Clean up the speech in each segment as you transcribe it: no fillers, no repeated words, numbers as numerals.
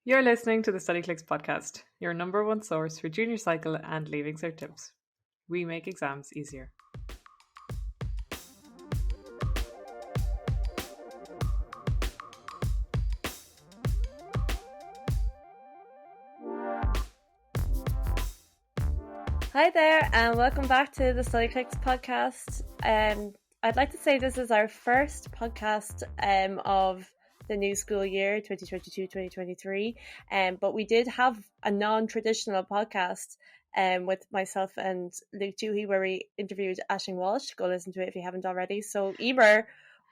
You're listening to the Studyclix podcast, your number one source for junior cycle and leaving cert tips. We make exams easier. Hi there, and welcome back to the Studyclix podcast. I'd like to say this is our first podcast of the new school year, 2022-2023. But we did have a non-traditional podcast with myself and Luke Dewey, where we interviewed Aisling Walsh. Go listen to it if you haven't already. So, Eimear,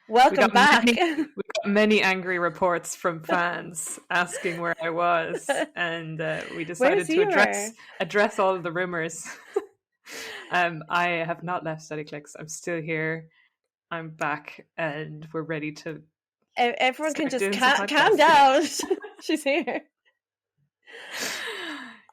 welcome back. We got many angry reports from fans asking where I was, and we decided to address all of the rumours. I have not left Studyclix. I'm still here. I'm back, and we're ready to. Everyone can just calm down. She's here.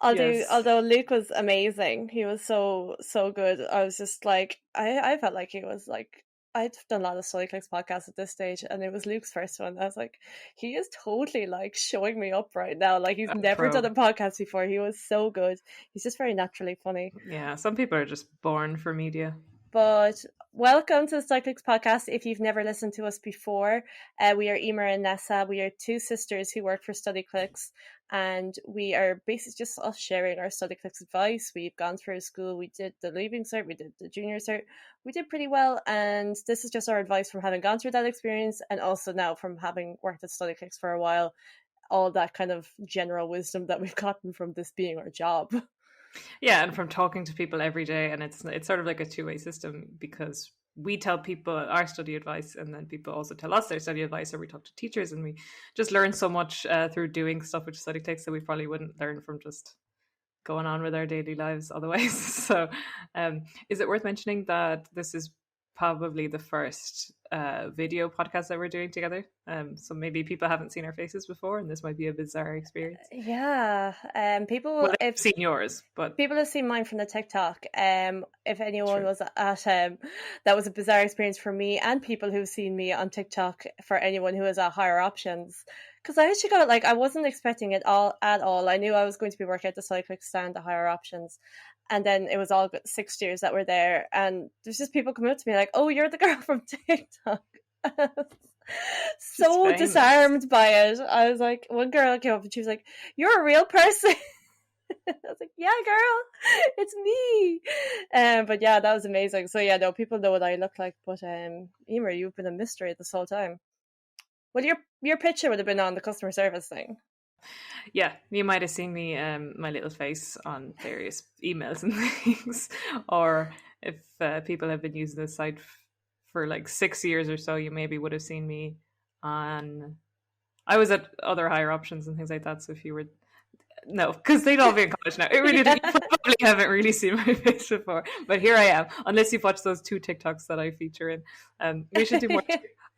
Although Luke was amazing, he was so good. I was just like, I felt like he was like. I'd done a lot of Studyclix podcasts at this stage, and it was Luke's first one. I was like, he is totally like showing me up right now. Like he's never done a podcast before. He was so good. He's just very naturally funny. Yeah, some people are just born for media. But welcome to the Studyclix podcast. If you've never listened to us before, we are Eimear and Nessa. We are two sisters who work for Studyclix, and we are basically just us sharing our Studyclix advice. We've gone through school. We did the leaving cert. We did the junior cert. We did pretty well, and this is just our advice from having gone through that experience, and also now from having worked at Studyclix for a while. All that kind of general wisdom that we've gotten from this being our job. Yeah, and from talking to people every day, and it's sort of like a two-way system, because we tell people our study advice, and then people also tell us their study advice, or we talk to teachers, and we just learn so much through doing stuff with Studyclix that we probably wouldn't learn from just going on with our daily lives otherwise. So is it worth mentioning that this is probably the first video podcast that we're doing together, so maybe people haven't seen our faces before, and this might be a bizarre experience. Yeah, people have seen yours, but people have seen mine from the TikTok. If anyone was at that was a bizarre experience for me, and people who've seen me on TikTok, for anyone who is at higher options, because I actually got it, like I wasn't expecting it at all. I knew I was going to be working at the Studyclix stand at higher options. And then it was all 6 years that were there. And there's just people coming up to me like, oh, you're the girl from TikTok. So disarmed by it. I was like, one girl came up and she was like, you're a real person. I was like, yeah, girl, it's me. But yeah, that was amazing. So yeah, no, people know what I look like. But Eimear, you've been a mystery this whole time. Well, your picture would have been on the customer service thing. Yeah, you might have seen me, my little face on various emails and things. Or if people have been using this site for like 6 years or so, you maybe would have seen me on. I was at other higher options and things like that. So if you were, no, because they'd all be in college now. It really you probably haven't really seen my face before, but here I am. Unless you've watched those 2 TikToks that I feature in, we should do more.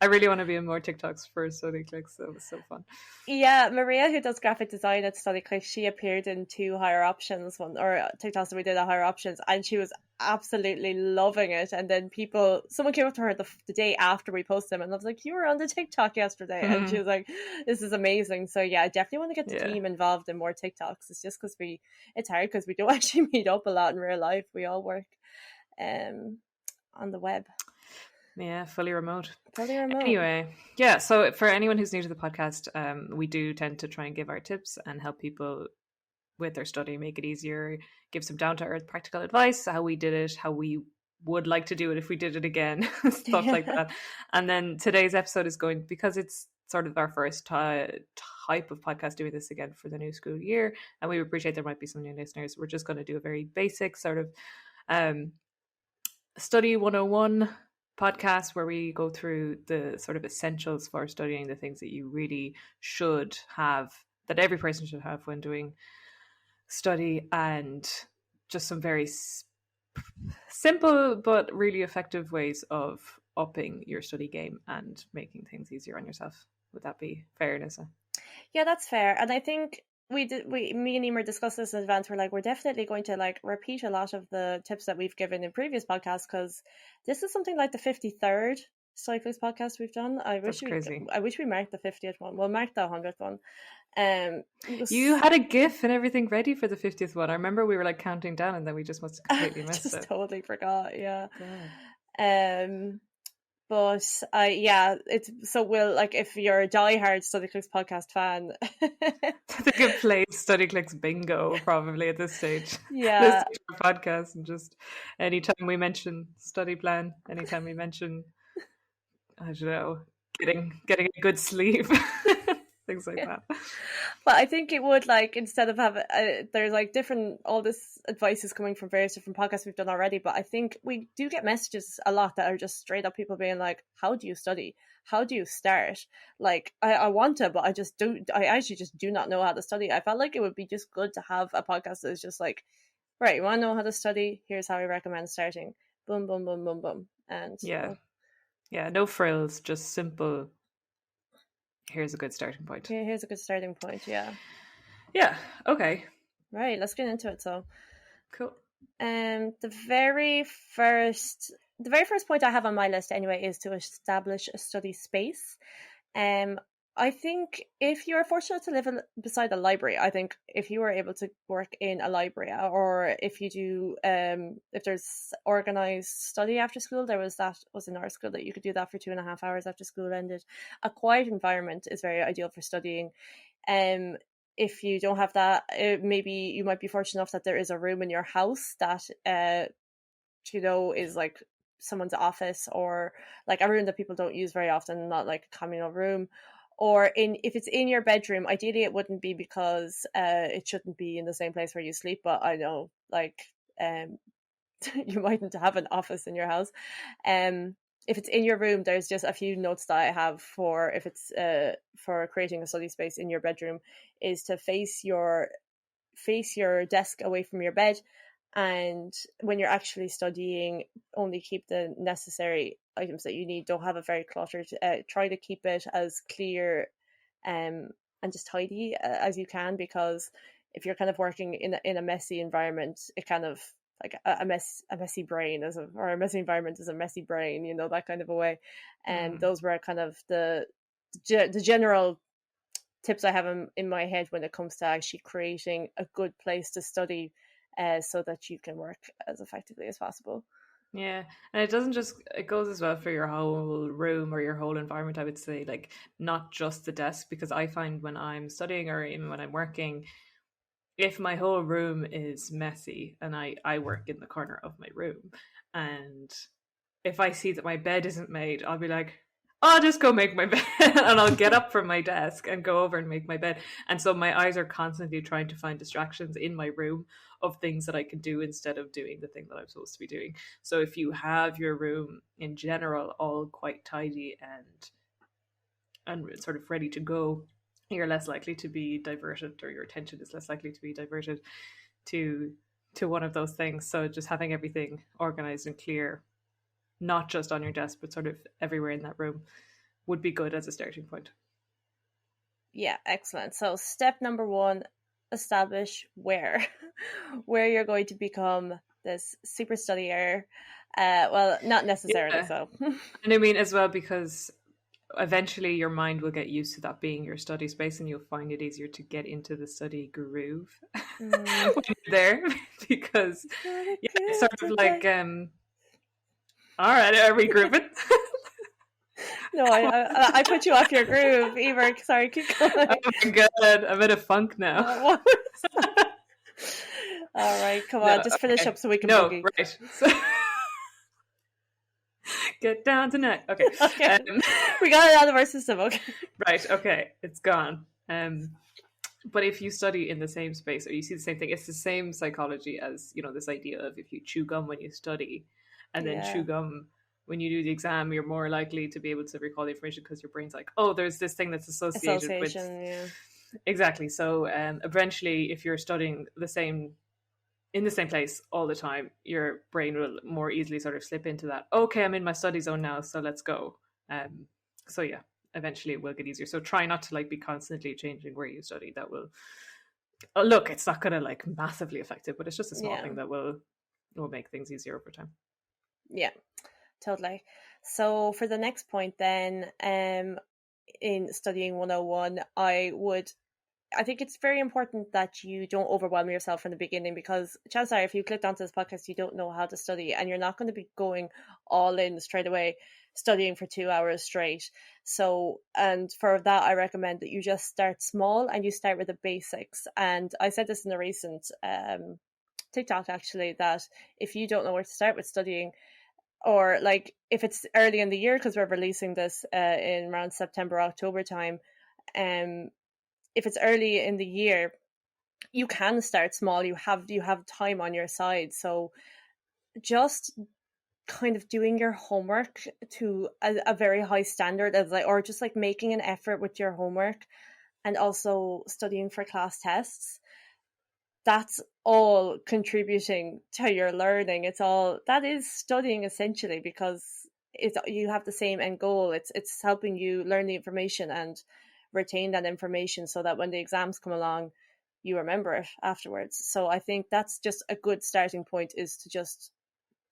I really want to be in more TikToks for Studyclix. So it was so fun. Yeah, Maria, who does graphic design at Studyclix, she appeared in 2 higher options, or TikToks that we did at higher options, and she was absolutely loving it. And then someone came up to her the day after we posted them, and I was like, you were on the TikTok yesterday. And she was like, this is amazing. So yeah, I definitely want to get the team involved in more TikToks. It's just because it's hard because we don't actually meet up a lot in real life. We all work on the web. Yeah, fully remote. Anyway, yeah, so for anyone who's new to the podcast, we do tend to try and give our tips and help people with their study, make it easier, give some down-to-earth practical advice, how we did it, how we would like to do it if we did it again, stuff like that. And then today's episode is going, because it's sort of our first type of podcast doing this again for the new school year, and we appreciate there might be some new listeners, we're just going to do a very basic sort of study 101 podcast where we go through the sort of essentials for studying, the things that you really should have, that every person should have when doing study, and just some very simple but really effective ways of upping your study game and making things easier on yourself. Would that be fair, Nessa? Yeah, that's fair. And I think me and Eimear discussed this in advance. We're definitely going to like repeat a lot of the tips that we've given in previous podcasts, because this is something like the 53rd Studyclix podcast we've done. I wish we marked the 50th one. We'll mark the 100th one. You had a GIF and everything ready for the 50th one. I remember we were like counting down, and then we just must have completely missed just it. totally forgot. Yeah. God. But it's so we'll like if you're a diehard Studyclix podcast fan. They could play Studyclix bingo probably at this stage. Yeah. This podcast, and just anytime we mention study plan, anytime we mention, I don't know, getting a good sleep, things like that. But I think it would, like, instead of having there's like different, all this advice is coming from various different podcasts we've done already, but I think we do get messages a lot that are just straight up people being like, how do you study, how do you start? Like, I want to, but I actually just do not know how to study. I felt like it would be just good to have a podcast that is just like, right, you want to know how to study, here's how I recommend starting, boom boom boom boom boom. And yeah, no frills, just simple, here's a good starting point. Here's a good starting point. Yeah, okay. Right, let's get into it. So cool. The very first point I have on my list anyway is to establish a study space. I think if you're fortunate to live beside a library, I think if you were able to work in a library, or if you do, if there's organized study after school, was in our school that you could do that for 2.5 hours after school ended. A quiet environment is very ideal for studying. If you don't have that, maybe you might be fortunate enough that there is a room in your house that, is like someone's office, or like a room that people don't use very often, not like a communal room. Or if it's in your bedroom, ideally it wouldn't be, because it shouldn't be in the same place where you sleep. But I know, like, you mightn't have an office in your house. If it's in your room, there's just a few notes that I have for if it's for creating a study space in your bedroom, is to face your desk away from your bed, and when you're actually studying, only keep the necessary items that you need. Don't have it very cluttered. Try to keep it as clear and just tidy as you can, because if you're kind of working in a messy environment, it kind of, like a messy brain or a messy environment is a messy brain, that kind of a way. And those were kind of the general tips I have in my head when it comes to actually creating a good place to study, so that you can work as effectively as possible. Yeah, and it goes as well for your whole room or your whole environment, I would say, like, not just the desk, because I find when I'm studying or even when I'm working, if my whole room is messy, and I work in the corner of my room, and if I see that my bed isn't made, I'll be like, I'll just go make my bed, and I'll get up from my desk and go over and make my bed. And so my eyes are constantly trying to find distractions in my room of things that I can do instead of doing the thing that I'm supposed to be doing. So if you have your room in general all quite tidy and sort of ready to go, you're less likely to be diverted, or your attention is less likely to be diverted to one of those things. So just having everything organized and clear, not just on your desk, but sort of everywhere in that room, would be good as a starting point. Yeah, excellent. So step number 1, establish where you're going to become this super studier. Well, not necessarily so. And I mean, as well, because eventually your mind will get used to that being your study space, and you'll find it easier to get into the study groove when you're there, because it's sort of like, all right, are we grooving? No, I put you off your groove, Eimear. Sorry, keep going. Oh my god, I'm in a funk now. All right, come on, just finish up so we can boogie. Right. So, get down tonight. Okay. We got it out of our system. Okay. Right. Okay. It's gone. But if you study in the same space, or you see the same thing, it's the same psychology as, this idea of if you chew gum when you study, and then chew gum when you do the exam, you're more likely to be able to recall the information, because your brain's like, oh, there's this thing that's associated with. Yeah. Exactly. So eventually, if you're studying in the same place all the time, your brain will more easily sort of slip into that, okay, I'm in my study zone now, so let's go. So yeah, eventually it will get easier. So try not to be constantly changing where you study. That will, look, it's not going to massively affect it, but it's just a small thing that will make things easier over time. Yeah, totally. So for the next point then, in studying 101, I would I think it's very important that you don't overwhelm yourself from the beginning, because chances are if you clicked onto this podcast, you don't know how to study, and you're not going to be going all in straight away studying for 2 hours straight. So, and for that, I recommend that you just start small and you start with the basics. And I said this in a recent TikTok actually, that if you don't know where to start with studying, or like if it's early in the year, because we're releasing this in around September, October time, if it's early in the year, you can start small. You have time on your side, so just kind of doing your homework to a very high standard, of like, or just like making an effort with your homework, and also studying for class tests. That's all contributing to your learning. That is studying essentially, because you have the same end goal. It's helping you learn the information and retain that information, so that when the exams come along, you remember it afterwards. So I think that's just a good starting point, is to just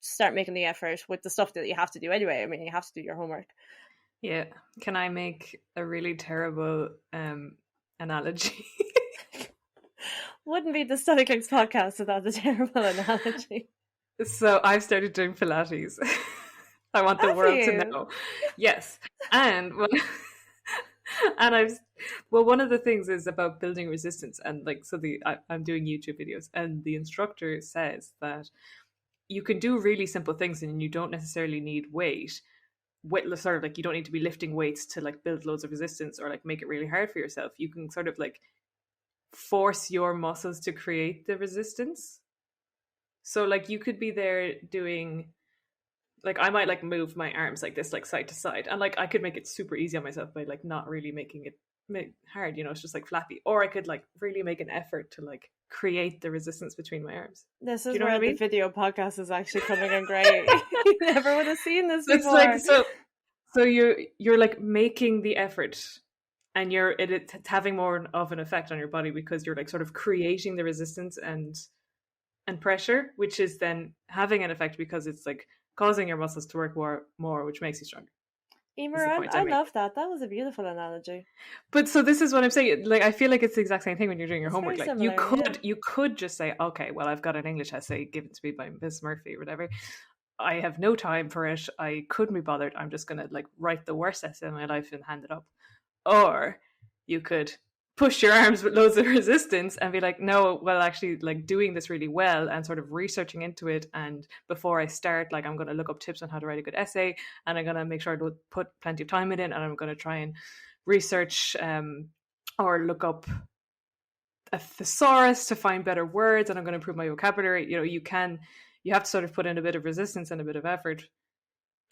start making the effort with the stuff that you have to do anyway. I mean, you have to do your homework. Yeah. Can I make a really terrible analogy? Wouldn't be the Studyclix podcast without a terrible analogy. So I've started doing Pilates. I want the world to know. Yes. And one of the things is about building resistance, and like, so I'm doing YouTube videos, and the instructor says that you can do really simple things and you don't necessarily need weight, sort of like you don't need to be lifting weights to like build loads of resistance or like make it really hard for yourself. You can sort of like force your muscles to create the resistance. So like you could be there doing, like I might like move my arms like this, like side to side, and like I could make it super easy on myself by like not really making it hard, you know, it's just like flappy. Or I could like really make an effort to like create the resistance between my arms. This is where the video podcast is actually coming in great. You never would have seen this before. It's like so you're like making the effort, and it's having more of an effect on your body, because you're like sort of creating the resistance and pressure, which is then having an effect because it's like causing your muscles to work more, which makes you stronger. Eimear, I love that. That was a beautiful analogy. But so this is what I'm saying. Like, I feel like it's the exact same thing when you're doing your homework. Like, similar, you could just say, okay, well, I've got an English essay given to me by Miss Murphy or whatever. I have no time for it. I couldn't be bothered. I'm just gonna like write the worst essay in my life and hand it up. Or you could push your arms with loads of resistance and be like, no, well, actually, like doing this really well and sort of researching into it. And before I start, like, I'm going to look up tips on how to write a good essay, and I'm going to make sure I put plenty of time in it, and I'm going to try and research or look up a thesaurus to find better words, and I'm going to improve my vocabulary. You know, you have to sort of put in a bit of resistance and a bit of effort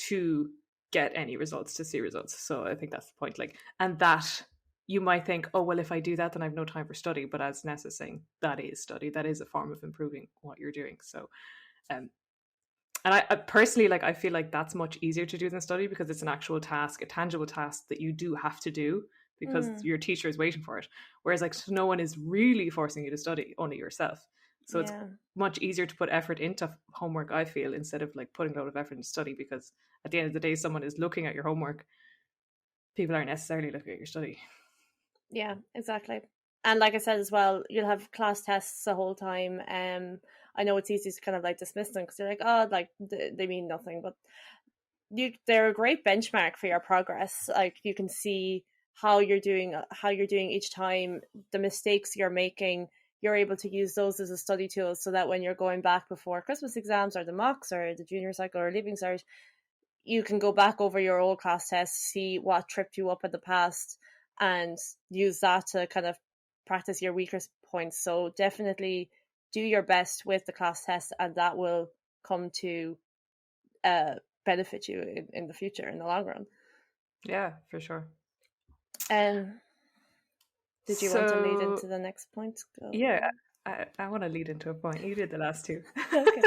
to get any results, to see results. So I think that's the point. Like, and that you might think, oh, well, if I do that, then I have no time for study. But as Nessa is saying, that is study. That is a form of improving what you're doing. So, and I personally, like, I feel like that's much easier to do than study, because it's an actual task, a tangible task that you do have to do because your teacher is waiting for it. Whereas like no one is really forcing you to study, only yourself. So it's much easier to put effort into homework, I feel, instead of like putting a lot of effort into study, because at the end of the day, someone is looking at your homework. People aren't necessarily looking at your study. Yeah, exactly. And like I said as well, you'll have class tests the whole time. I know it's easy to kind of like dismiss them because you're like, oh, like they mean nothing, but they're a great benchmark for your progress. Like you can see how you're doing each time, the mistakes you're making. You're able to use those as a study tool, so that when you're going back before Christmas exams or the mocks or the junior cycle or leaving cert, you can go back over your old class tests, see what tripped you up in the past, and use that to kind of practice your weaker points. So definitely do your best with the class test, and that will come to benefit you in the future, in the long run. Yeah, for sure. Did you want to lead into the next point? Yeah, I want to lead into a point. You did the last two. Okay.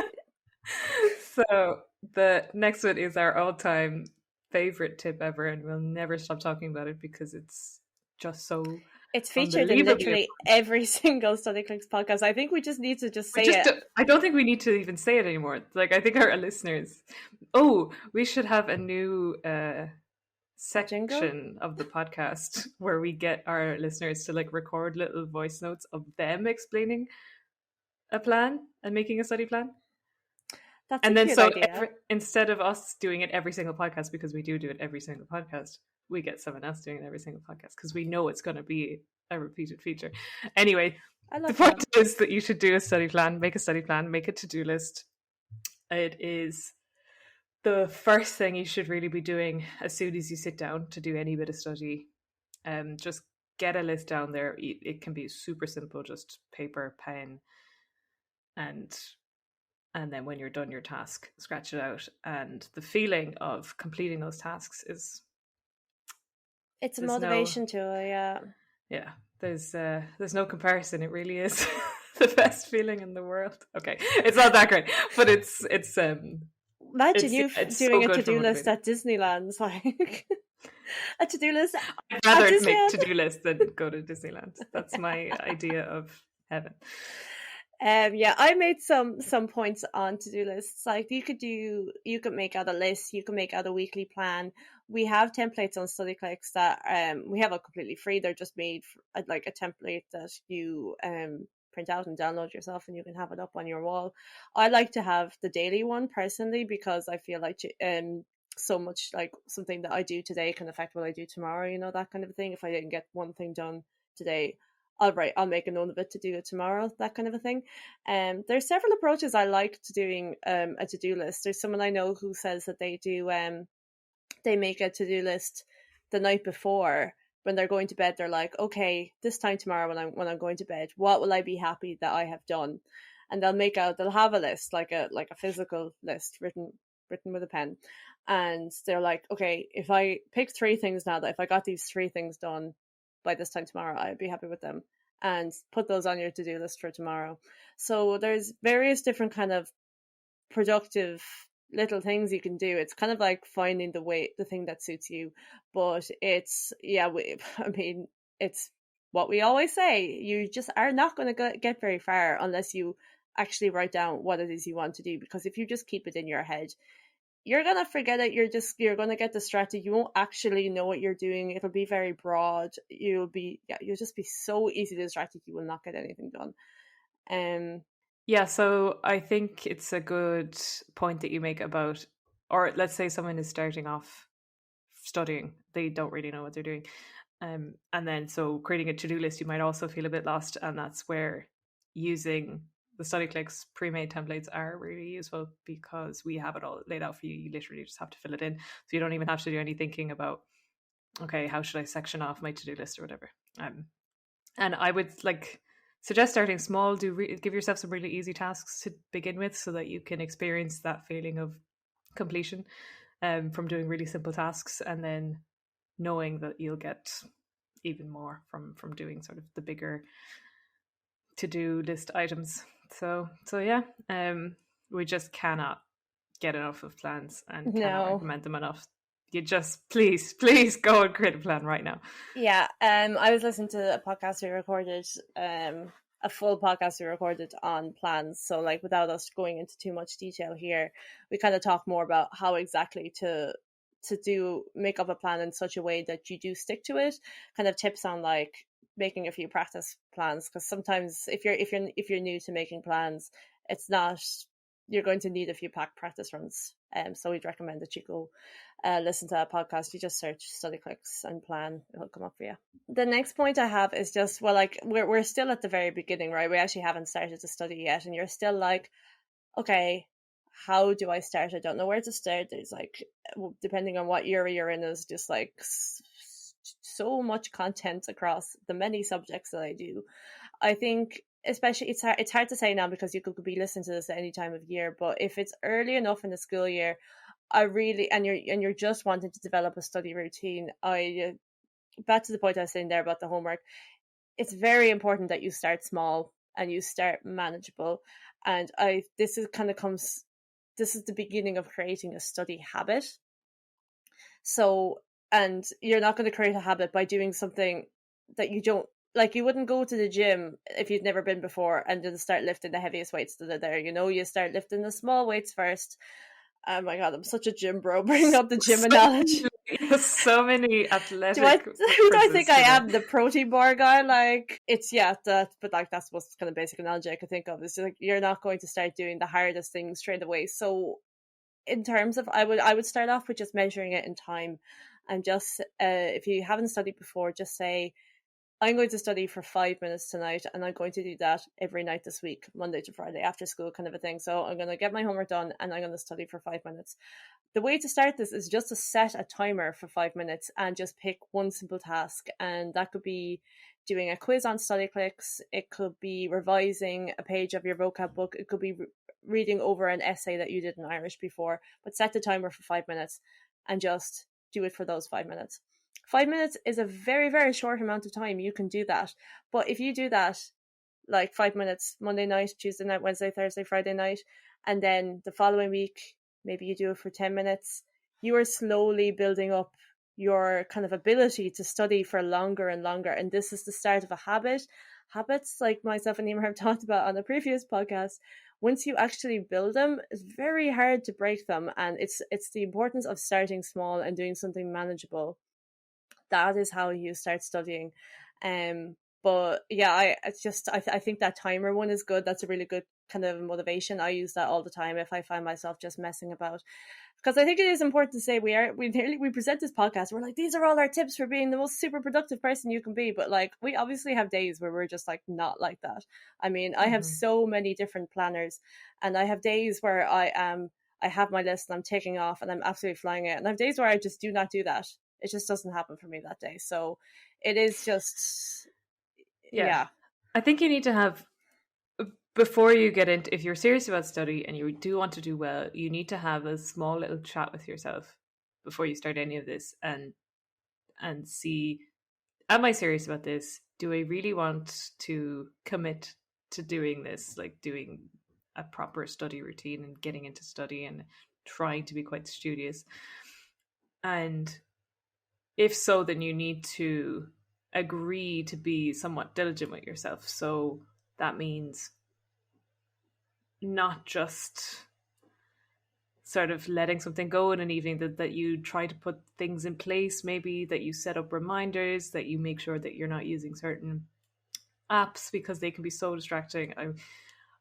So the next one is our all-time favorite tip ever, and we'll never stop talking about it because it's just so. It's featured in literally every single Studyclix podcast. I think we just need to say it. I don't think we need to even say it anymore. Like, I think our listeners. Oh, we should have a new section of the podcast where we get our listeners to like record little voice notes of them explaining a plan and making a study plan. That's and a then cute so idea. instead of us doing it every single podcast, because we do it every single podcast, we get someone else doing it every single podcast because we know it's going to be a repeated feature. Anyway, the point is that you should do a study plan, make a to-do list. It is the first thing you should really be doing as soon as you sit down to do any bit of study. Just get a list down there. It can be super simple, just paper, pen, and then when you're done your task, scratch it out. And the feeling of completing those tasks is, it's a motivation tool. Yeah, there's no comparison. It really is the best feeling in the world. Okay, it's not that great, but it's imagine you doing a to-do list at Disneyland, like a to-do list. I'd rather make to-do lists than go to Disneyland. That's my idea of heaven. I made some points on to-do lists. Like you could make out a list, you can make out a weekly plan. We have templates on Studyclix that we have a completely free. They're just made like a template that you print out and download yourself, and you can have it up on your wall. I like to have the daily one personally because I feel like so much like something that I do today can affect what I do tomorrow, you know, that kind of thing. If I didn't get one thing done today, I'll make a note of it to do it tomorrow, that kind of a thing. There's several approaches I like to doing a to-do list. There's someone I know who says that they do they make a to-do list the night before when they're going to bed. They're like, okay, this time tomorrow when I'm going to bed, what will I be happy that I have done? And they'll have a list, like a physical list written with a pen. And they're like, okay, if I pick 3 things now, that if I got these 3 things done by this time tomorrow, I'd be happy with them, and put those on your to-do list for tomorrow. So there's various different kind of productive little things you can do. It's kind of like finding the thing that suits you, but it's it's what we always say, you just are not going to get very far unless you actually write down what it is you want to do, because if you just keep it in your head, you're going to forget it. You're going to get distracted. You won't actually know what you're doing. It'll be very broad. You'll just be so easily distracted. You will not get anything done. Yeah, so I think it's a good point that you make about, or let's say someone is starting off studying, they don't really know what they're doing. And then so creating a to-do list, you might also feel a bit lost, and that's where using the Studyclix pre-made templates are really useful, because we have it all laid out for you. You literally just have to fill it in, so you don't even have to do any thinking about, okay, how should I section off my to-do list or whatever. And I would suggest starting small. Give yourself some really easy tasks to begin with, so that you can experience that feeling of completion from doing really simple tasks, and then knowing that you'll get even more from doing sort of the bigger to-do list items. So yeah, we just cannot get enough of plans and cannot recommend them enough. You just please go and create a plan right now. Yeah, I was listening to a podcast we recorded, a full podcast we recorded on plans. So like, without us going into too much detail here, we kind of talk more about how exactly to make up a plan in such a way that you do stick to it. Kind of tips on like making a few practice plans, because sometimes if you're new to making plans, you're going to need a few practice runs. So we'd recommend that you go listen to that podcast. You just search Studyclix and plan, it'll come up for you. The next point I have is just, well, like we're still at the very beginning, right? We actually haven't started to study yet, and you're still like, okay, how do I start? I don't know where to start. There's like, depending on what year you're in, there's just like so much content across the many subjects that I do. I think especially it's hard to say now, because you could be listening to this at any time of year, but if it's early enough in the school year, and you're just wanting to develop a study routine, back to the point I was saying there about the homework, it's very important that you start small and you start manageable. And this is the beginning of creating a study habit. So, and you're not going to create a habit by doing something that you don't like. You wouldn't go to the gym if you'd never been before and then start lifting the heaviest weights that are there. You know, you start lifting the small weights first. Oh my god, I'm such a gym bro, bringing up the gym analogy. So many Do I athletic who do I references think I today. am? The protein bar guy? Like it's that, but like that's what's kind of basic analogy I could think of. It's just like you're not going to start doing the hardest things straight away. So in terms of I would start off with just measuring it in time, and just if you haven't studied before, just say I'm going to study for 5 minutes tonight, and I'm going to do that every night this week, Monday to Friday, after school, kind of a thing. So I'm going to get my homework done, and I'm going to study for 5 minutes. The way to start this is just to set a timer for 5 minutes and just pick one simple task. And that could be doing a quiz on Studyclix. It could be revising a page of your vocab book. It could be reading over an essay that you did in Irish before. But set the timer for 5 minutes and just do it for those 5 minutes. 5 minutes is a very, very short amount of time. You can do that. But if you do that, like 5 minutes Monday night, Tuesday night, Wednesday, Thursday, Friday night, and then the following week, maybe you do it for 10 minutes, you are slowly building up your kind of ability to study for longer and longer. And this is the start of a habit. Habits, like myself and Eimear have talked about on the previous podcast, once you actually build them, it's very hard to break them. And it's the importance of starting small and doing something manageable. That is how you start studying. But yeah, I think that timer one is good. That's a really good kind of motivation. I use that all the time if I find myself just messing about, because I think it is important to say we present this podcast, we're like, these are all our tips for being the most super productive person you can be, but like we obviously have days where we're just like not like that. I mean, I have so many different planners, and I have days where I have my list and I'm taking off and I'm absolutely flying it, and I have days where I just do not do that. It just doesn't happen for me that day. So it is just, yeah. I think you need to have, before you get into, if you're serious about study and you do want to do well, you need to have a small little chat with yourself before you start any of this, and see, am I serious about this? Do I really want to commit to doing this, like doing a proper study routine and getting into study and trying to be quite studious? And if so, then you need to agree to be somewhat diligent with yourself. So that means not just sort of letting something go in an evening, that you try to put things in place, maybe that you set up reminders, that you make sure that you're not using certain apps because they can be so distracting.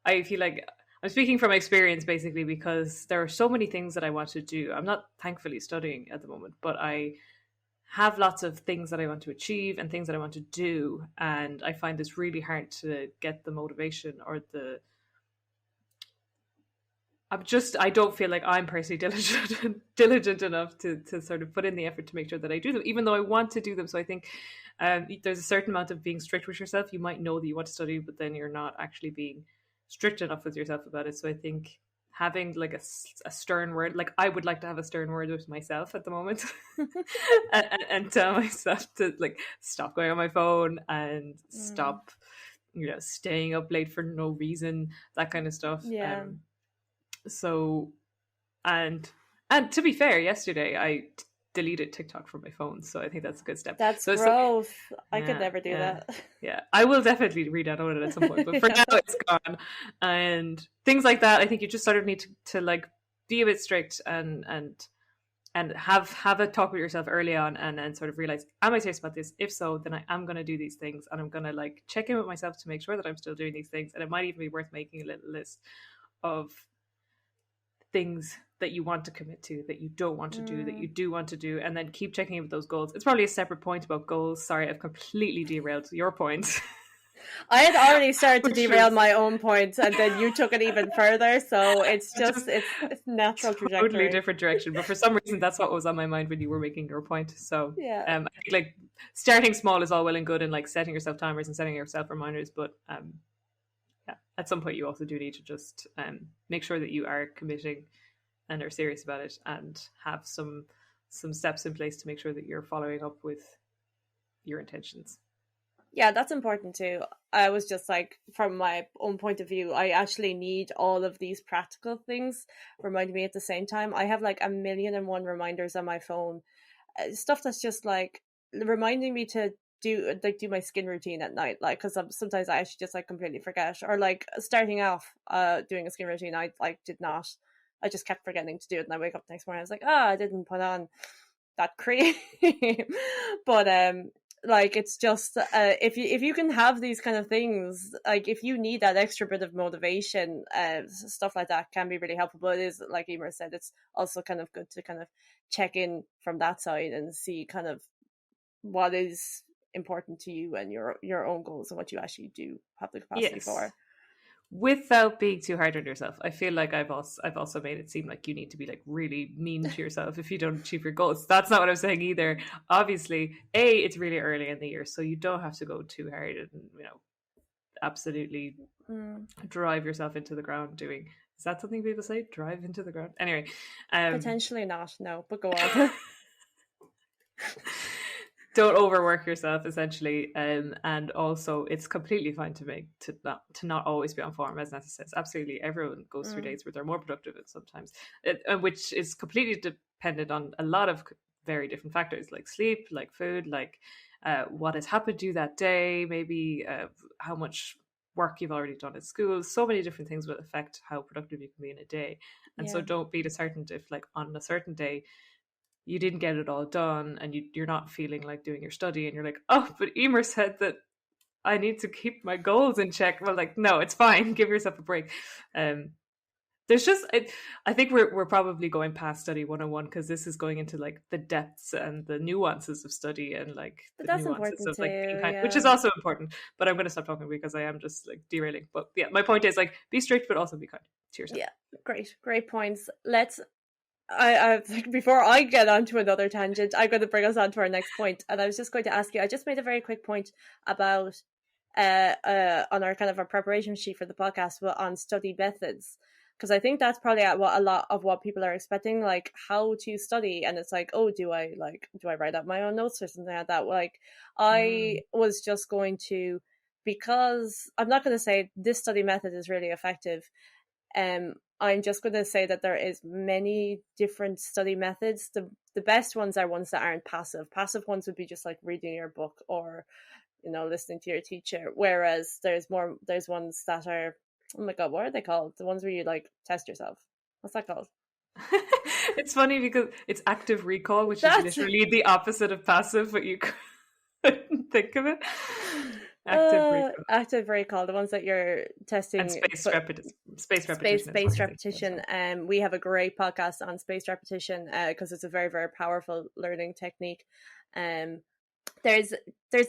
I feel like I'm speaking from experience basically, because there are so many things that I want to do. I'm not thankfully studying at the moment, but I have lots of things that I want to achieve and things that I want to do, and I find this really hard to get the motivation or the I don't feel like I'm personally diligent enough to sort of put in the effort to make sure that I do them, even though I want to do them. So I think there's a certain amount of being strict with yourself. You might know that you want to study, but then you're not actually being strict enough with yourself about it. So I think having like a stern word, like I would like to have a stern word with myself at the moment, and tell myself to like stop going on my phone and stop, staying up late for no reason, that kind of stuff. Yeah. So, and to be fair, yesterday I deleted TikTok from my phone, so I think that's a good step. That's so gross. I yeah, could never do that. Yeah, I will definitely re-download it at some point, but for Yeah. now it's gone. And things like that, I think you just sort of need to like be a bit strict and have a talk with yourself early on, and then sort of realize, am I serious about this? If so, then I am going to do these things, and I'm going to like check in with myself to make sure that I'm still doing these things. And it might even be worth making a little list of things that you want to commit to, that you don't want to do, that you do want to do, and then keep checking in with those goals. It's probably a separate point about goals. Sorry, I've completely derailed your point. I had already started to derail my own point, and then you took it even further. So it's just it's natural trajectory. Totally different direction. But for some reason, that's what was on my mind when you were making your point. So yeah, I think like starting small is all well and good, and like setting yourself timers and setting yourself reminders. But yeah, at some point you also do need to just make sure that you are committing and are serious about it, and have some steps in place to make sure that you're following up with your intentions. Yeah, that's important too. I was just like, from my own point of view, I actually need all of these practical things reminding me at the same time. I have like 1,000,001 reminders on my phone, stuff that's just like reminding me to do my skin routine at night, like because sometimes I actually just like completely forget, or like starting off doing a skin routine, I like did not, I just kept forgetting to do it, and I wake up the next morning, I was like, I didn't put on that cream. But like, it's just if you can have these kind of things, like if you need that extra bit of motivation, stuff like that can be really helpful. But it is, like Eimear said, it's also kind of good to kind of check in from that side and see kind of what is important to you and your own goals and what you actually do have the capacity for. Without being too hard on yourself. I feel like I've also made it seem like you need to be like really mean to yourself if you don't achieve your goals. That's not what I'm saying either. Obviously, it's really early in the year, so you don't have to go too hard and, you know, absolutely drive yourself into the ground doing. Is that something people say? Drive into the ground? Anyway. Potentially not, no, but go on. Don't overwork yourself, essentially, and also it's completely fine to not always be on form, as Nessa says. Absolutely, everyone goes through days where they're more productive, and sometimes, which is completely dependent on a lot of very different factors, like sleep, like food, like what has happened to you that day, maybe how much work you've already done at school. So many different things will affect how productive you can be in a day, and so don't be disheartened if, like, on a certain day you didn't get it all done and you're not feeling like doing your study and you're like, oh, but Eimear said that I need to keep my goals in check. Well, like, no, it's fine. Give yourself a break. There's just, I think we're probably going past Study 101 because this is going into like the depths and the nuances of study and like but the that's nuances of like being kind, yeah. which is also important. But I'm going to stop talking because I am just like derailing. But yeah, my point is like be strict, but also be kind to yourself. Yeah, great points. Let's. I like, before I get onto another tangent, I'm going to bring us on to our next point, and I was just going to ask you. I just made a very quick point about on our kind of our preparation sheet for the podcast, but on study methods, because I think that's probably what a lot of what people are expecting, like how to study, and it's like, oh, do I write out my own notes or something like that? Like, I was just going to, because I'm not going to say this study method is really effective. I'm just going to say that there is many different study methods. The best ones are ones that aren't passive. Passive ones would be just like reading your book or, you know, listening to your teacher. Whereas there's ones that are, oh my God, what are they called? The ones where you like test yourself. What's that called? It's funny because it's active recall, which is literally the opposite of passive, but you couldn't think of it. Active recall, the ones that you're testing, and space repetition. Space repetition. We have a great podcast on space repetition because it's a very, very powerful learning technique. There's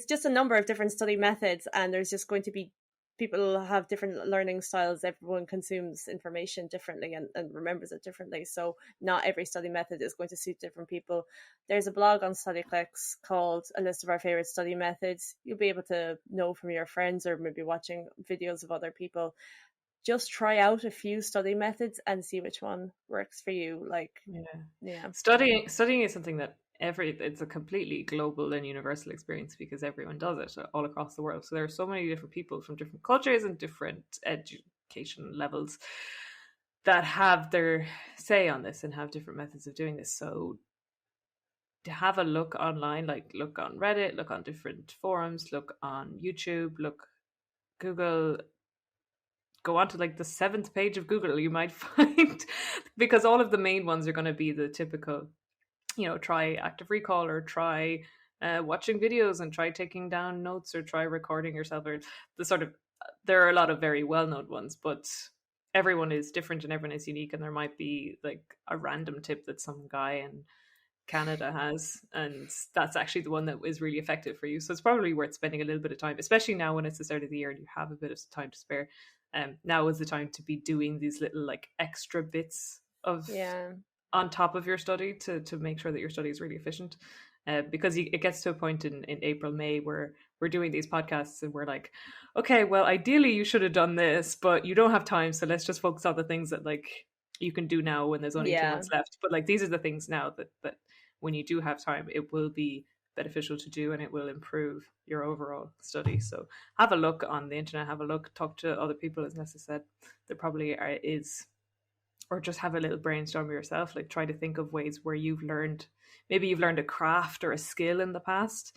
just a number of different study methods, and there's just going to be people have different learning styles. Everyone consumes information differently and remembers it differently. So not every study method is going to suit different people. There's a blog on Studyclix called A List of Our Favorite Study Methods. You'll be able to know from your friends or maybe watching videos of other people. Just try out a few study methods and see which one works for you. Like, yeah. Studying is something that it's a completely global and universal experience because everyone does it all across the world. So there are so many different people from different cultures and different education levels that have their say on this and have different methods of doing this. So to have a look online, like look on Reddit, look on different forums, look on YouTube, look Google, go on to like the 7th page of Google, you might find, because all of the main ones are going to be the typical, you know, try active recall or try watching videos and try taking down notes or try recording yourself, or the sort of, there are a lot of very well-known ones, but everyone is different and everyone is unique, and there might be like a random tip that some guy in Canada has, and that's actually the one that is really effective for you. So it's probably worth spending a little bit of time, especially now when it's the start of the year and you have a bit of time to spare. Now is the time to be doing these little like extra bits of on top of your study to make sure that your study is really efficient. Because it gets to a point in April, May where we're doing these podcasts and we're like, okay, well, ideally you should have done this, but you don't have time, so let's just focus on the things that like you can do now when there's only 2 months left. But like these are the things now that when you do have time, it will be beneficial to do and it will improve your overall study. So have a look on the internet, have a look, talk to other people, as Nessa said. There probably is, or just have a little brainstorm yourself, like try to think of ways where maybe you've learned a craft or a skill in the past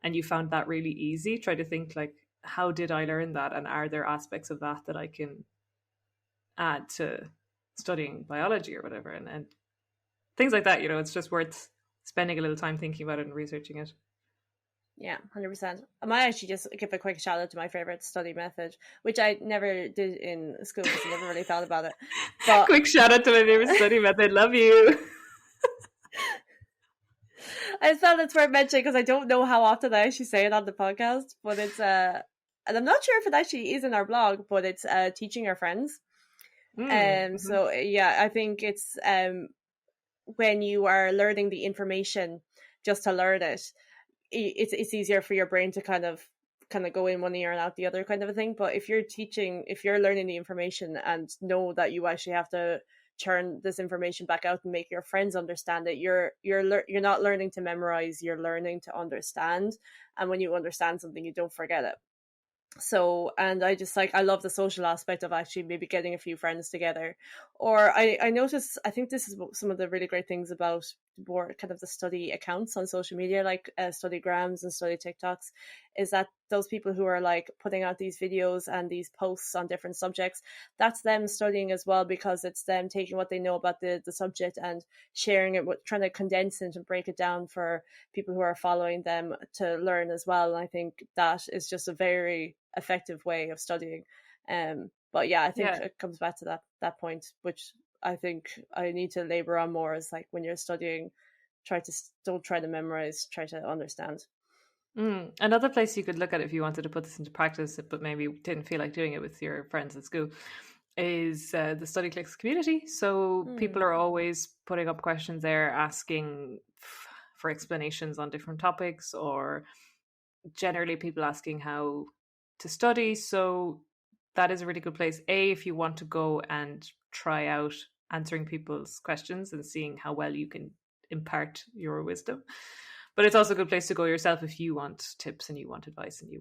and you found that really easy. Try to think like, how did I learn that, and are there aspects of that I can add to studying biology or whatever, and things like that. You know, it's just worth spending a little time thinking about it and researching it. Yeah, 100%. I might actually just give a quick shout out to my favorite study method, which I never did in school because I never really thought about it. But quick shout out to my favorite study method. Love you. I felt it's worth mentioning because I don't know how often I actually say it on the podcast, but it's and I'm not sure if it actually is in our blog, but it's teaching our friends. So yeah, I think it's when you are learning the information just to learn it, it's easier for your brain to kind of go in one ear and out the other kind of a thing. But if you're learning the information and know that you actually have to churn this information back out and make your friends understand it, you're not learning to memorize, you're learning to understand. And when you understand something, you don't forget it. So, and I just I love the social aspect of actually maybe getting a few friends together. Or I notice, I think this is some of the really great things about more kind of the study accounts on social media, like Studygrams and Study TikToks, is that those people who are like putting out these videos and these posts on different subjects, that's them studying as well, because it's them taking what they know about the subject and sharing it, trying to condense it and break it down for people who are following them to learn as well. And I think that is just a very effective way of studying. But yeah, I think it comes back to that point, which I think I need to labor on more, is like when you're studying, don't try to memorize, try to understand. Another place you could look at if you wanted to put this into practice, but maybe didn't feel like doing it with your friends at school, is the Studyclix community. So people are always putting up questions there, asking for explanations on different topics, or generally people asking how to study. So that is a really good place, if you want to go and try out answering people's questions and seeing how well you can impart your wisdom. But it's also a good place to go yourself if you want tips and you want advice and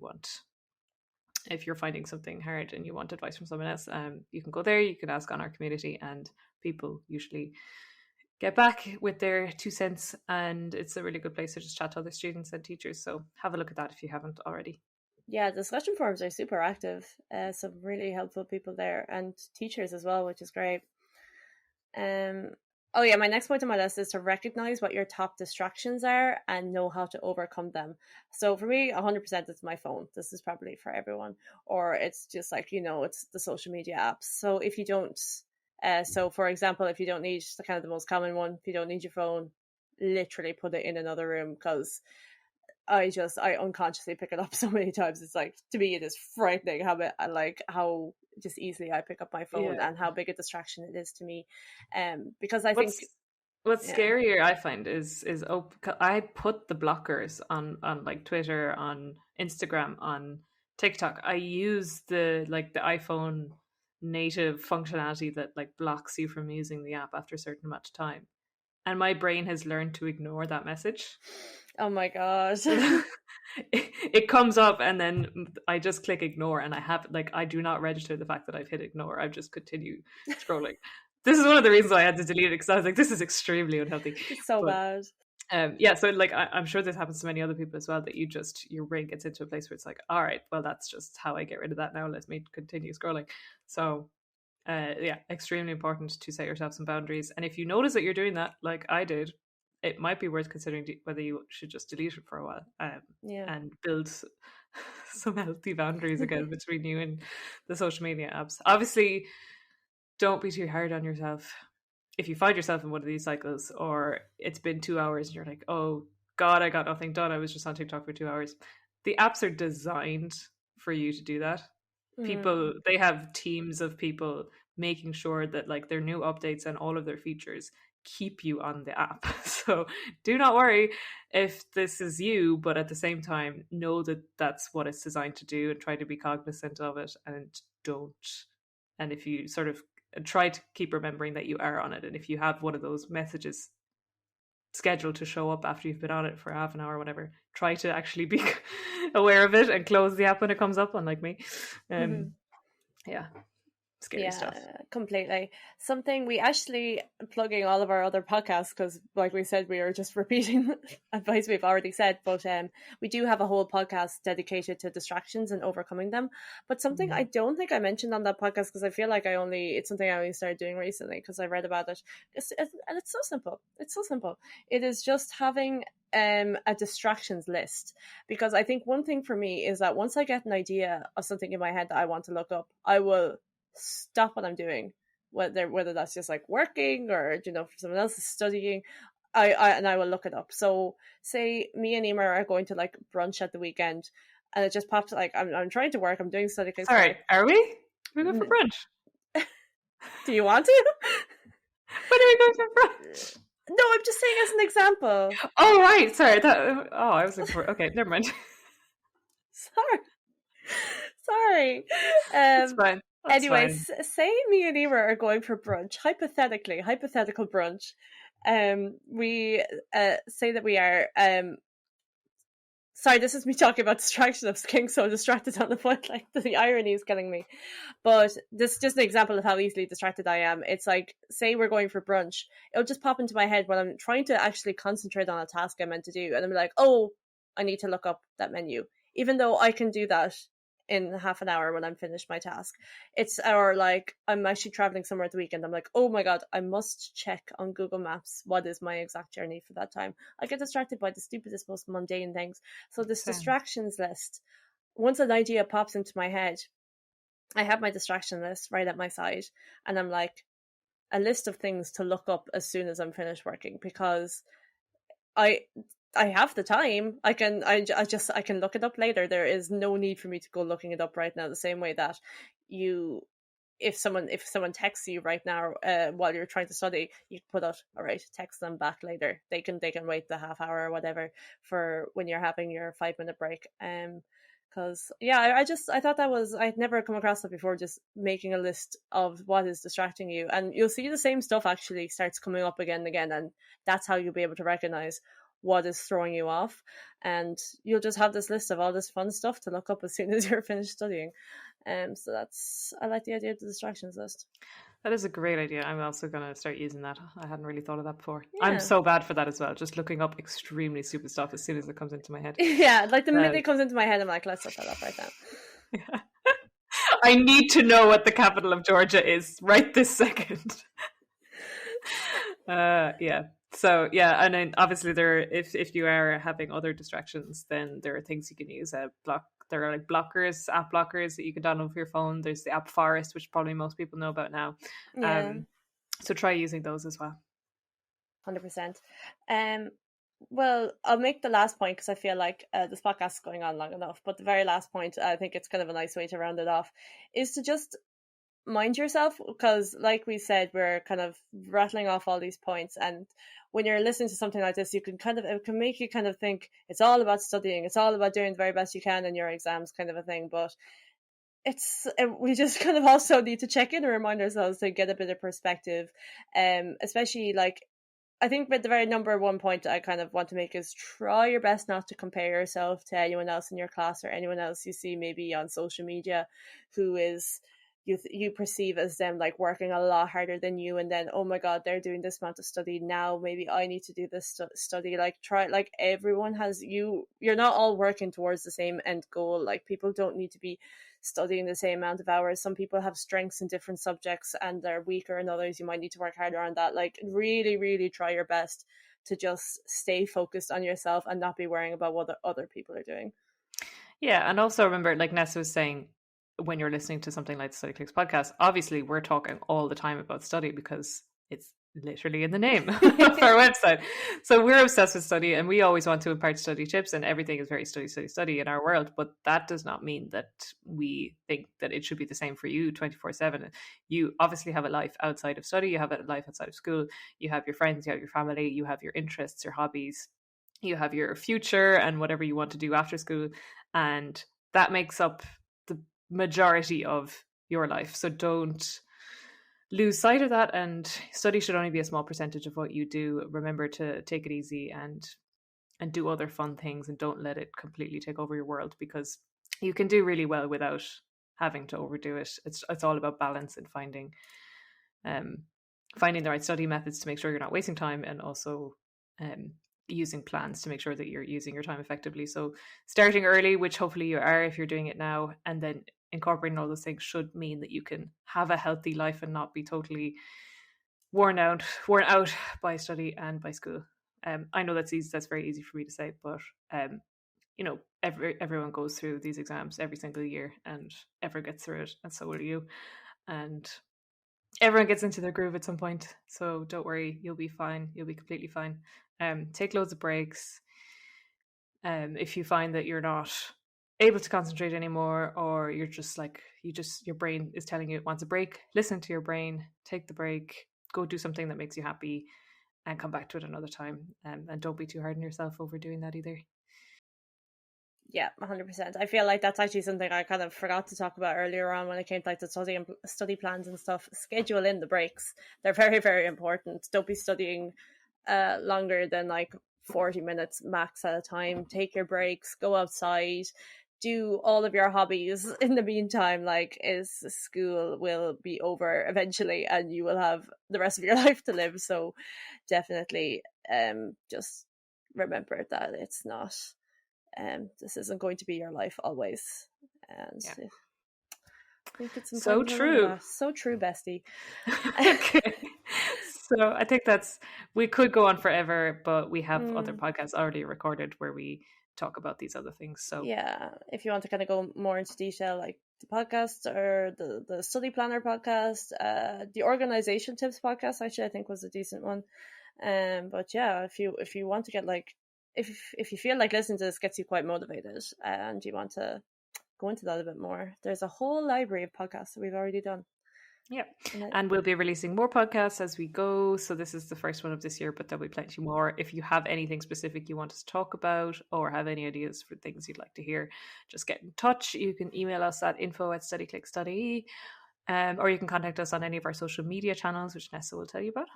if you're finding something hard and you want advice from someone else, you can go there, you can ask on our community, and people usually get back with their 2 cents, and it's a really good place to just chat to other students and teachers. So have a look at that if you haven't already. Yeah, discussion forums are super active. Some really helpful people there, and teachers as well, which is great. Oh yeah, my next point on my list is to recognize what your top distractions are and know how to overcome them. So for me, 100% it's my phone. This is probably for everyone. Or it's just like, it's the social media apps. So if you don't, so for example, if you don't need the kind of the most common one, if you don't need your phone, literally put it in another room, because I unconsciously pick it up so many times. It's like, to me, it is frightening how just easily I pick up my phone and how big a distraction it is to me. Because I think what's scarier, I find, is I put the blockers on like Twitter, on Instagram, on TikTok. I use the iPhone native functionality that like blocks you from using the app after a certain amount of time. And my brain has learned to ignore that message. Oh my god. It comes up and then I just click ignore, and I do not register the fact that I've hit ignore. I just continue scrolling. This is one of the reasons why I had to delete it, because I was like, this is extremely unhealthy. It's so bad. So I'm sure this happens to many other people as well, that your brain gets into a place where it's like, all right, well, that's just how I get rid of that now. Let me continue scrolling. So extremely important to set yourself some boundaries. And if you notice that you're doing that, like I did, it might be worth considering whether you should just delete it for a while and build some healthy boundaries again between you and the social media apps. Obviously, don't be too hard on yourself. If you find yourself in one of these cycles, or it's been 2 hours and you're like, oh God, I got nothing done, I was just on TikTok for 2 hours. The apps are designed for you to do that. People, they have teams of people making sure that like their new updates and all of their features keep you on the app. So do not worry if this is you, but at the same time, know that that's what it's designed to do, and try to be cognizant of it, and if you sort of try to keep remembering that you are on it, and if you have one of those messages scheduled to show up after you've been on it for half an hour or whatever, try to actually be aware of it and close the app when it comes up, unlike me. scary stuff. Completely. Something we actually plugging all of our other podcasts because, like we said, we are just repeating advice we've already said. But we do have a whole podcast dedicated to distractions and overcoming them. But something I don't think I mentioned on that podcast because I feel like it's something I only started doing recently because I read about it. And it's so simple. It's so simple. It is just having a distractions list, because I think one thing for me is that once I get an idea of something in my head that I want to look up, I will stop what I'm doing, whether that's just like working or for someone else is studying. I will look it up. So say me and Eimear are going to like brunch at the weekend, and it just pops like I'm trying to work. I'm doing Studyclix. Sorry, are we? We're going for brunch. Do you want to? When are we going for brunch? No, I'm just saying as an example. Oh, right. Sorry. I was looking for... Okay, never mind. Sorry. It's fine. Anyways, say me and Eimear are going for brunch, hypothetical brunch. We say that we are... Sorry, this is me talking about distraction. I'm getting so distracted on the point. Like, the irony is killing me. But this is just an example of how easily distracted I am. It's like, say we're going for brunch. It'll just pop into my head when I'm trying to actually concentrate on a task I'm meant to do. And I'm like, oh, I need to look up that menu. Even though I can do that in half an hour when I'm finished my task. Or like, I'm actually traveling somewhere at the weekend. I'm like, oh my God, I must check on Google Maps what is my exact journey for that time. I get distracted by the stupidest, most mundane things. So this distractions list, once an idea pops into my head, I have my distraction list right at my side. And I'm like, a list of things to look up as soon as I'm finished working, because I have the time. I can look it up later. There is no need for me to go looking it up right now. The same way that if someone texts you right now while you're trying to study, you put out, all right, text them back later. They can wait the half hour or whatever for when you're having your 5-minute break. Because I thought that was, I'd never come across that before, just making a list of what is distracting you, and you'll see the same stuff actually starts coming up again and again, and that's how you'll be able to recognize what is throwing you off, and you'll just have this list of all this fun stuff to look up as soon as you're finished studying. So I like the idea of the distractions list. That is a great idea. I'm also going to start using that. I hadn't really thought of that before. Yeah. I'm so bad for that as well. Just looking up extremely stupid stuff as soon as it comes into my head. Yeah, like the minute it comes into my head, I'm like, let's look that up right now. Yeah. I need to know what the capital of Georgia is right this second. Yeah. So yeah, and then obviously if you are having other distractions, then there are things you can use. There are like app blockers that you can download for your phone. There's the app Forest, which probably most people know about now. Yeah. So try using those as well. 100%. Well, I'll make the last point because I feel like this podcast is going on long enough. But the very last point, I think it's kind of a nice way to round it off, is to just mind yourself, because like we said, we're kind of rattling off all these points, and when you're listening to something like this, it can make you kind of think it's all about studying, it's all about doing the very best you can in your exams, kind of a thing. But we just kind of also need to check in and remind ourselves to get a bit of perspective, especially like, I think the very number one point I kind of want to make is try your best not to compare yourself to anyone else in your class or anyone else you see maybe on social media who is you perceive as them like working a lot harder than you, and then, oh my God, they're doing this amount of study now, maybe I need to do this study. Like, everyone has, you're not all working towards the same end goal. Like, people don't need to be studying the same amount of hours. Some people have strengths in different subjects and they're weaker in others. You might need to work harder on that. Like, really, really try your best to just stay focused on yourself and not be worrying about what other people are doing. Yeah, and also remember, like Nessa was saying, when you're listening to something like the Studyclix podcast, obviously we're talking all the time about study because it's literally in the name of our website. So we're obsessed with study, and we always want to impart study tips, and everything is very study in our world. But that does not mean that we think that it should be the same for you 24/7. You obviously have a life outside of study. You have a life outside of school. You have your friends, you have your family, you have your interests, your hobbies, you have your future and whatever you want to do after school. And that makes up the majority of your life. So don't lose sight of that, and study should only be a small percentage of what you do. Remember to take it easy and do other fun things, and don't let it completely take over your world, because you can do really well without having to overdo it. It's all about balance and finding the right study methods to make sure you're not wasting time, and also using plans to make sure that you're using your time effectively. So starting early, which hopefully you are if you're doing it now, and then incorporating all those things should mean that you can have a healthy life and not be totally worn out by study and by school. I know that's easy. That's very easy for me to say, but everyone goes through these exams every single year, and everyone gets through it, and so will you. And everyone gets into their groove at some point, so don't worry, you'll be fine. You'll be completely fine. Take loads of breaks. If you find that you're not able to concentrate anymore, or you're just like your brain is telling you it wants a break, listen to your brain, take the break, go do something that makes you happy, and come back to it another time. And don't be too hard on yourself over doing that either. Yeah, 100%. I feel like that's actually something I kind of forgot to talk about earlier on when it came to like the study plans and stuff. Schedule in the breaks. They're very, very important. Don't be studying longer than like 40 minutes max at a time. Take your breaks, go outside, do all of your hobbies in the meantime. Like, school will be over eventually and you will have the rest of your life to live. So definitely just remember that it's not this isn't going to be your life always. And yeah. I think it's important. So true. So true, bestie. Okay. So I think we could go on forever, but we have other podcasts already recorded where we talk about these other things. So yeah, if you want to kind of go more into detail, like the podcast or the study planner podcast, the organization tips podcast, actually I think was a decent one. But yeah, if you want to get like, if you feel like listening to this gets you quite motivated and you want to go into that a bit more, there's a whole library of podcasts that we've already done. Yeah, and we'll be releasing more podcasts as we go. So this is the first one of this year, but there'll be plenty more. If you have anything specific you want us to talk about, or have any ideas for things you'd like to hear, just get in touch. You can email us at info@studyclix.ie, or you can contact us on any of our social media channels, which Nessa will tell you about.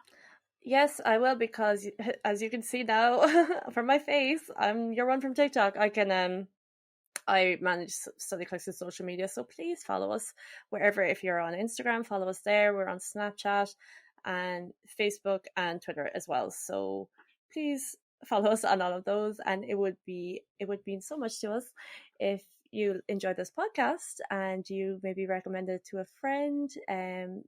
Yes, I will, because as you can see now from my face, I'm your one from TikTok. I manage Studyclix's social media, so please follow us wherever. If you're on Instagram, follow us there. We're on Snapchat and Facebook and Twitter as well. So please follow us on all of those, and it would mean so much to us if you enjoyed this podcast and you maybe recommended it to a friend,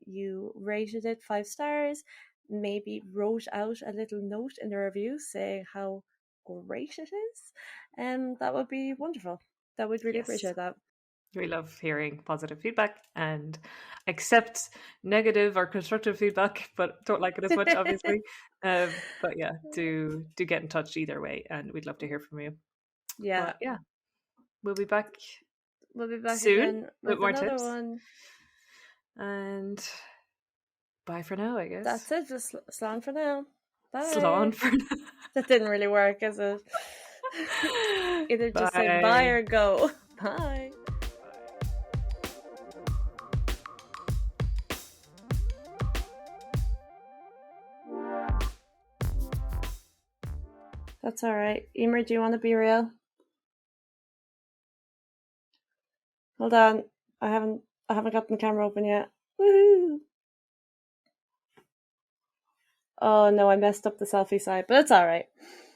you rated it 5 stars, maybe wrote out a little note in the review saying how great it is, and that would be wonderful. That would really appreciate that. We love hearing positive feedback and accept negative or constructive feedback, but don't like it as much, obviously. But yeah, do get in touch either way, and we'd love to hear from you. Yeah, but yeah, we'll be back. We'll be back soon again with more another tips. one. And bye for now, I guess. That's it. Just slán for now. Bye. Slán for now. That didn't really work, is it? Either just say bye or go. Bye. That's all right. Eimear, do you want to be real? Hold on. I haven't gotten the camera open yet. Woohoo! Oh no, I messed up the selfie side, but it's all right.